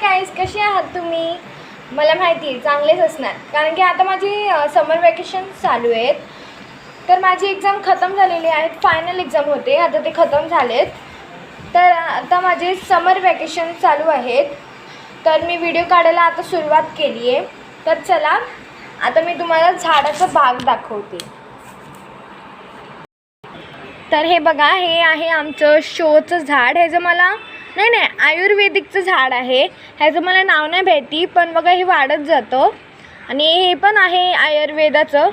Guys, कसे आहात तुम्ही? मला माहिती आहे चांगलेच असणार, कारण की आता माझी समर वॅकेशन चालू आहेत. तर माझी एक्झाम खतम झालेली आहेत. फायनल एक्झाम होते, आता ते खतम झालेत. तर आता माझे समर वॅकेशन चालू आहेत. तर मी व्हिडिओ काढायला आता सुरुवात केली आहे. तर चला आता मी तुम्हाला झाडाचा बाग दाखवते. तर हे बघा, हे आहे आमचं शोचं झाड. ह्याचं मला नाही आयुर्वेदिकचं झाड आहे. ह्याचं मला नाव नाही माहिती, पण बघा हे वाढत जातं. आणि हे पण आहे आयुर्वेदाचं.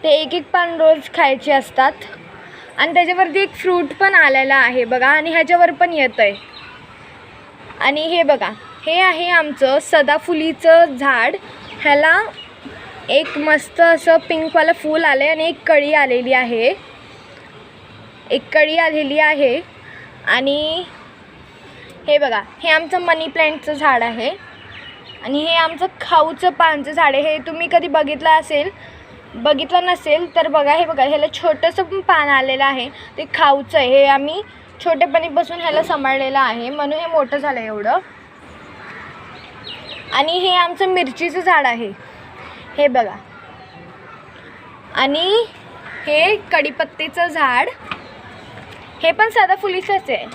ते एक पान रोज खायचे असतात. आणि त्याच्यावरती एक फ्रूट पण आलेला आहे बघा, आणि ह्याच्यावर पण येतं आहे. आणि हे बघा, हे आहे आमचं सदाफुलीचं झाड. ह्याला एक मस्त असं पिंकवालं फूल आलं आहे आणि एक कळी आलेली आहे. आणि हे बघा, हे आमचं मनी प्लॅन्टचं झाड आहे. आणि हे आमचं खाऊचं पानचं झाड आहे. हे तुम्ही कधी बघितलं नसेल तर बघा. हे बघा, ह्याला छोटंसं पण पान आलेलं आहे. ते खाऊचं आहे. हे आम्ही छोटेपणीपासून ह्याला सांभाळलेलं आहे, म्हणून हे मोठं झालं एवढं. आणि हे आमचं मिरचीचं झाड आहे, हे बघा. आणि हे कढीपत्तेचं झाड, हे पण सदाफुलीचंच आहे.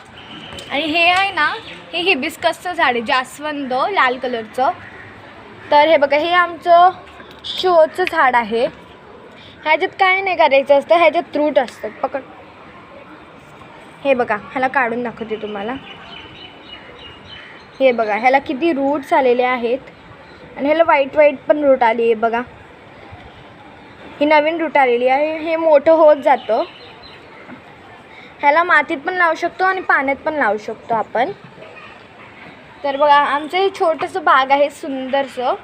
आणि हे आहे ना, हे हिबिस्कसचं झाड आहे, जास्वंद लाल कलरचं. तर हे बघा, हे आमचं शोचं झाड आहे. ह्याच्यात काय नाही करायचं असतं, ह्याच्यात रूट असतात. पकड. हे बघा, ह्याला काढून दाखवते तुम्हाला. हे बघा, ह्याला किती रूट्स आलेले आहेत. आणि ह्याला व्हाईट पण रूट आली आहे बघा. ही नवीन रूट आलेली आहे. हे मोठं होत जातं. ह्याला मातीत पण लावू शकतो आणि पाण्यात पण लावू शकतो आपण. तर बघा, आमचं हे छोटंसं बाग आहे सुंदरसं.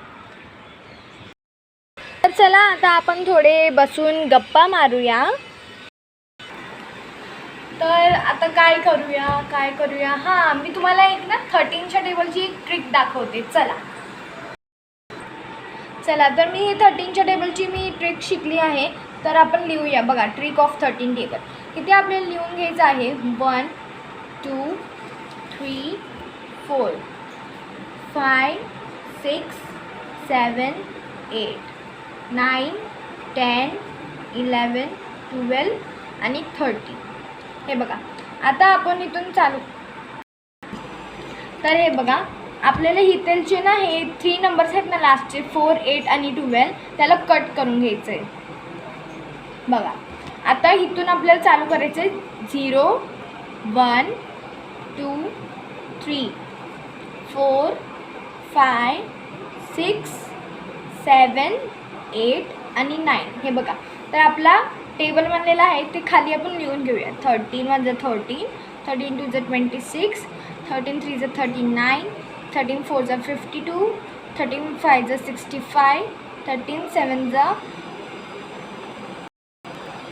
तर चला आता आपण थोडे बसून गप्पा मारूया. तर आता काय करूया. हां, मी तुम्हाला एक ना 13च्या टेबलची एक ट्रिक दाखवते. चला तर मी 13च्या टेबलची ट्रिक शिकली आहे. तर आपण लिहूया. बघा, ट्रिक ऑफ 13 टेबल किती आपल्याला लिहून घ्यायचं आहे. 1 2 3 4 5 6 7 8 9 10 11 12 आणि 13. हे बघा, आता आपण इथून चालू. तर हे बघा, आपल्याला इथलचे ना हे 3 नंबर्स आहेत ना लास्टचे, 4 8 आणि 12, त्याला कट करून घ्यायचं आहे. बघा, आता इथून आपल्याला चालू करायचं आहे. 0 1 2 3 4 5 6 7 8 आणि 9. हे बघा, तर आपला टेबल बनलेला आहे. ते खाली आपण लिहून घेऊया. 13 1 13, 13 2 26, 13 3 39, 13 4 52, 13 5 65, 13 7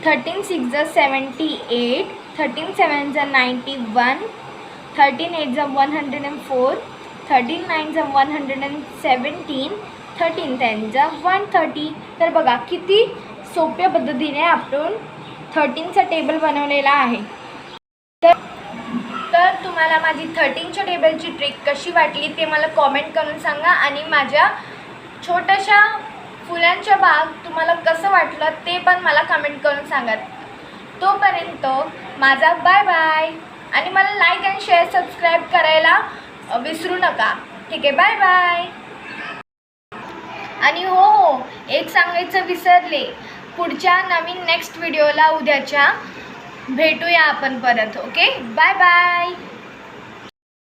13 6 78, 13 7 91, 13 8 104, 13 9 117, 13 10 130. तर बघा, किती सोप्या पद्धतीने आपण 13चा टेबल बनवलेला आहे. तर तुम्हाला माझी 13च्या टेबलची ट्रिक कशी वाटली ते मला कॉमेंट करून सांगा. आणि माझ्या छोट्याशा फुलांच्या बाग तुम्हाला कसं वाटलं ते पण मला कमेंट करून सांगा. तोपर्यंत माझा बाय बाय. आणि मला लाईक आणि शेअर सबस्क्राईब करायला विसरू नका. ठीक आहे, बाय बाय. आणि हो, एक सांगायचं विसरले. पुढच्या नेक्स्ट व्हिडिओला उद्याच्या भेटूया आपण परत. Okay, bye bye.